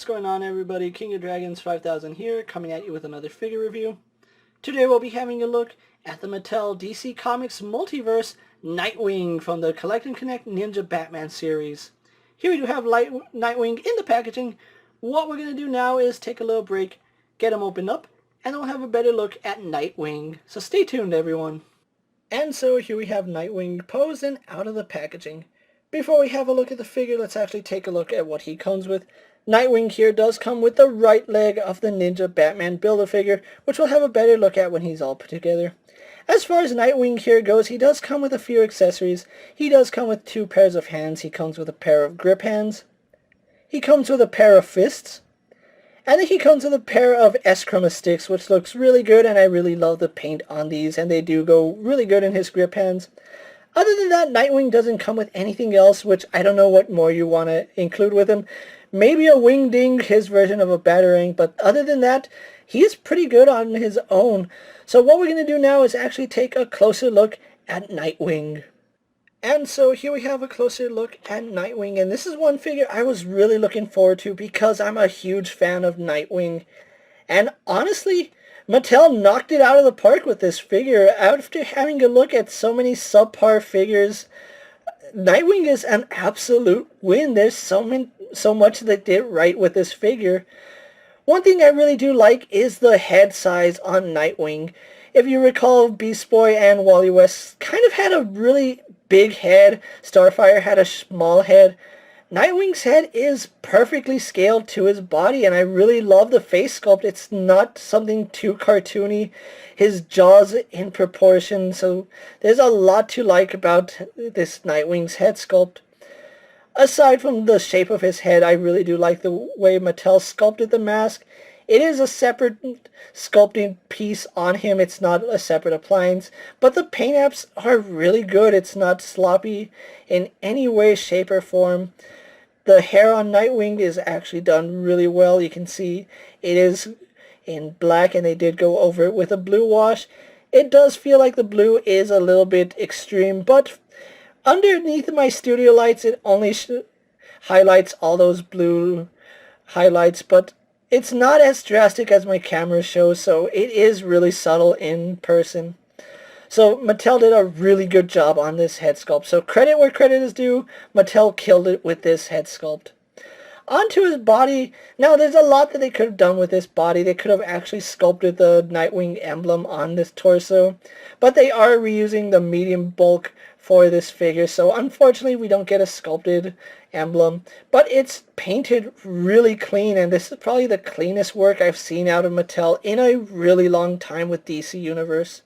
What's going on, everybody? King of Dragons 5000 here, coming at you with another figure review. Today we'll be having a look at the Mattel DC Comics Multiverse Nightwing from the Collect and Connect Ninja Batman series. Here we do have Nightwing in the packaging. What we're going to do now is take a little break, get him opened up, and we'll have a better look at Nightwing. So stay tuned, everyone. And so here we have Nightwing posed and out of the packaging. Before we have a look at the figure, let's actually take a look at what he comes with. Nightwing here does come with the right leg of the Ninja Batman Build-A-Figure, which we'll have a better look at when he's all put together. As far as Nightwing here goes, he does come with a few accessories. He does come with 2 pairs of hands. He comes with a pair of grip hands. He comes with a pair of fists. And then he comes with a pair of S-Chroma sticks, which looks really good, and I really love the paint on these, and they do go really good in his grip hands. Other than that, Nightwing doesn't come with anything else, which I don't know what more you want to include with him. Maybe a wing ding, his version of a batarang, but other than that, he's pretty good on his own. So what we're going to do now is actually take a closer look at Nightwing. And so here we have a closer look at Nightwing, and this is one figure I was really looking forward to because I'm a huge fan of Nightwing. And honestly, Mattel knocked it out of the park with this figure. After having a look at so many subpar figures, Nightwing is an absolute win. There's so much they did right with this figure. One thing I really do like is the head size on Nightwing. If you recall, Beast Boy and Wally West kind of had a really big head. Starfire had a small head. Nightwing's head is perfectly scaled to his body, and I really love the face sculpt. It's not something too cartoony. His jaw's in proportion, so there's a lot to like about this Nightwing's head sculpt. Aside from the shape of his head, I really do like the way Mattel sculpted the mask. It is a separate sculpting piece on him. It's not a separate appliance. But the paint apps are really good. It's not sloppy in any way, shape, or form. The hair on Nightwing is actually done really well. You can see it is in black, and they did go over it with a blue wash. It does feel like the blue is a little bit extreme, but underneath my studio lights, it only highlights all those blue highlights, but it's not as drastic as my camera shows, so it is really subtle in person. So Mattel did a really good job on this head sculpt. So credit where credit is due, Mattel killed it with this head sculpt. Onto his body. Now there's a lot that they could have done with this body. They could have actually sculpted the Nightwing emblem on this torso, but they are reusing the medium bulk for this figure, so unfortunately we don't get a sculpted emblem, but it's painted really clean, and this is probably the cleanest work I've seen out of Mattel in a really long time with DC Universe.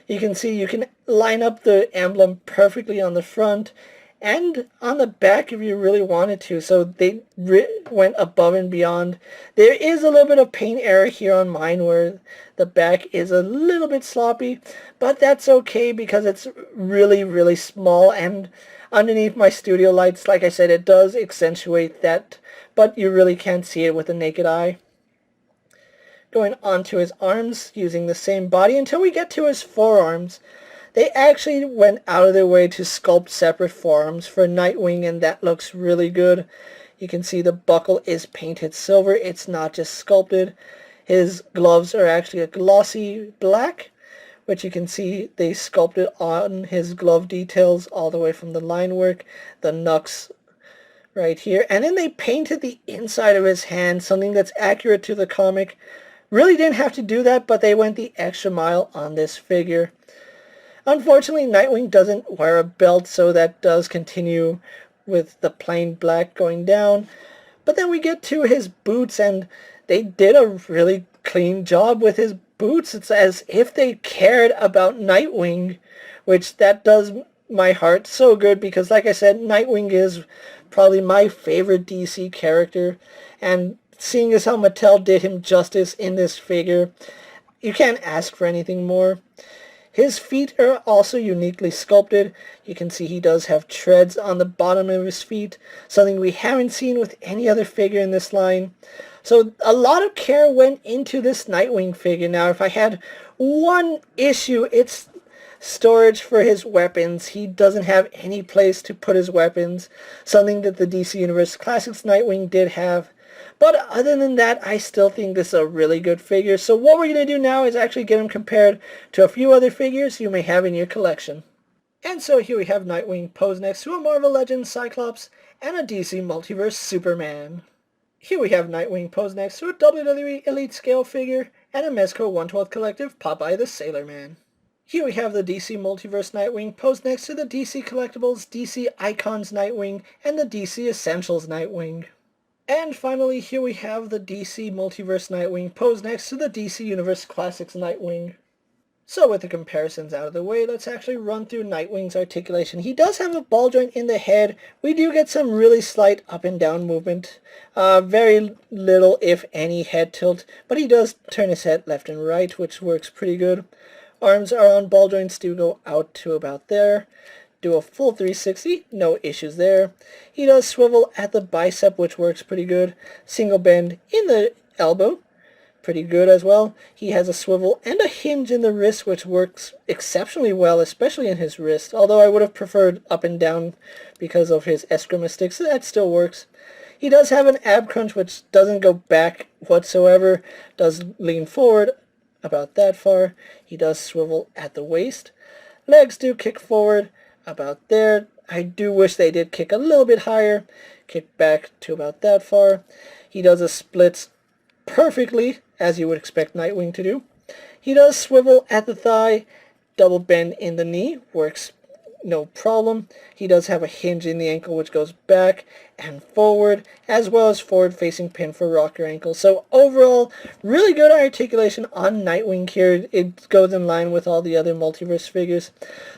You can see you can line up the emblem perfectly on the front and on the back if you really wanted to, so they went above and beyond. There is a little bit of paint error here on mine where the back is a little bit sloppy, but that's okay because it's really small, and underneath my studio lights, like I said, it does accentuate that, but you really can't see it with the naked eye. Going on to his arms, using the same body until we get to his forearms. They actually went out of their way to sculpt separate forearms for Nightwing, and that looks really good. You can see the buckle is painted silver. It's not just sculpted. His gloves are actually a glossy black, which you can see they sculpted on his glove details all the way from the line work, the knucks right here. And then they painted the inside of his hand, something that's accurate to the comic. Really didn't have to do that, but they went the extra mile on this figure. Unfortunately, Nightwing doesn't wear a belt, so that does continue with the plain black going down. But then we get to his boots, and they did a really clean job with his boots. It's as if they cared about Nightwing, which that does my heart so good because, like I said, Nightwing is probably my favorite DC character, and seeing as how Mattel did him justice in this figure, you can't ask for anything more. His feet are also uniquely sculpted. You can see he does have treads on the bottom of his feet, something we haven't seen with any other figure in this line. So a lot of care went into this Nightwing figure. Now, if I had one issue, it's storage for his weapons. He doesn't have any place to put his weapons, something that the DC Universe Classics Nightwing did have. But other than that, I still think this is a really good figure. So what we're going to do now is actually get him compared to a few other figures you may have in your collection. And so here we have Nightwing posed next to a Marvel Legends Cyclops and a DC Multiverse Superman. Here we have Nightwing posed next to a WWE Elite Scale figure and a Mezco 1/12 Collective Popeye the Sailor Man. Here we have the DC Multiverse Nightwing posed next to the DC Collectibles DC Icons Nightwing and the DC Essentials Nightwing. And finally, here we have the DC Multiverse Nightwing posed next to the DC Universe Classics Nightwing. So with the comparisons out of the way, let's actually run through Nightwing's articulation. He does have a ball joint in the head. We do get some really slight up and down movement. Very little, if any, head tilt, but he does turn his head left and right, which works pretty good. Arms are on ball joints, do go out to about there. Do a full 360, no issues there. He does swivel at the bicep, which works pretty good. Single bend in the elbow, pretty good as well. He has a swivel and a hinge in the wrist, which works exceptionally well, especially in his wrist. Although I would have preferred up and down because of his eskrima sticks, that still works. He does have an ab crunch, which doesn't go back whatsoever, does lean forward about that far. He does swivel at the waist. Legs do kick forward about there. I do wish they did kick a little bit higher. Kick back to about that far. He does a splits perfectly, as you would expect Nightwing to do. He does swivel at the thigh, double bend in the knee, works no problem. He does have a hinge in the ankle which goes back and forward, as well as forward facing pin for rocker ankle. So overall, really good articulation on Nightwing here. It goes in line with all the other Multiverse figures.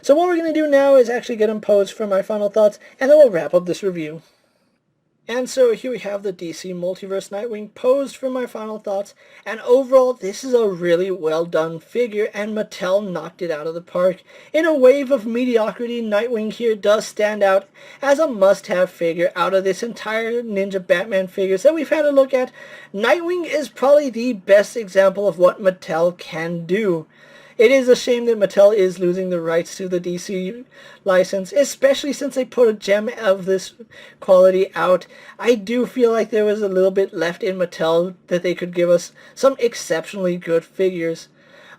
So what we're going to do now is actually get him posed for my final thoughts, and then we'll wrap up this review. And so here we have the DC Multiverse Nightwing posed for my final thoughts, and overall this is a really well done figure, and Mattel knocked it out of the park. In a wave of mediocrity, Nightwing here does stand out as a must-have figure out of this entire Ninja Batman figures that we've had a look at. Nightwing is probably the best example of what Mattel can do. It is a shame that Mattel is losing the rights to the DC license, especially since they put a gem of this quality out. I do feel like there was a little bit left in Mattel that they could give us some exceptionally good figures.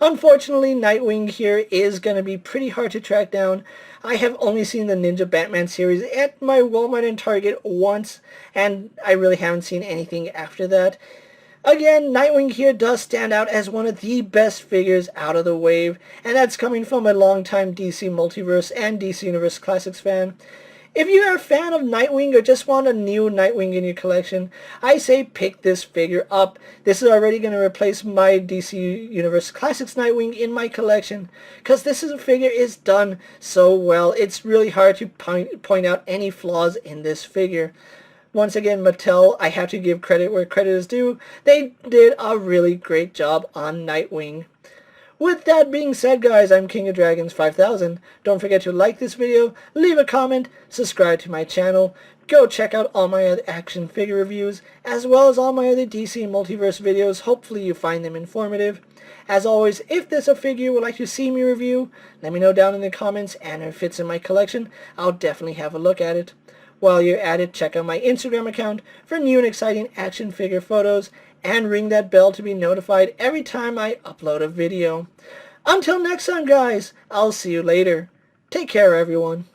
Unfortunately, Nightwing here is going to be pretty hard to track down. I have only seen the Ninja Batman series at my Walmart and Target once, and I really haven't seen anything after that. Again, Nightwing here does stand out as one of the best figures out of the wave, and that's coming from a longtime DC Multiverse and DC Universe Classics fan. If you are a fan of Nightwing or just want a new Nightwing in your collection, I say pick this figure up. This is already going to replace my DC Universe Classics Nightwing in my collection, because this figure is done so well. It's really hard to point out any flaws in this figure. Once again, Mattel, I have to give credit where credit is due. They did a really great job on Nightwing. With that being said, guys, I'm King of Dragons 5000. Don't forget to like this video, leave a comment, subscribe to my channel, go check out all my other action figure reviews, as well as all my other DC Multiverse videos. Hopefully you find them informative. As always, if there's a figure you would like to see me review, let me know down in the comments, and if it fits in my collection, I'll definitely have a look at it. While you're at it, check out my Instagram account for new and exciting action figure photos, and ring that bell to be notified every time I upload a video. Until next time, guys, I'll see you later. Take care, everyone.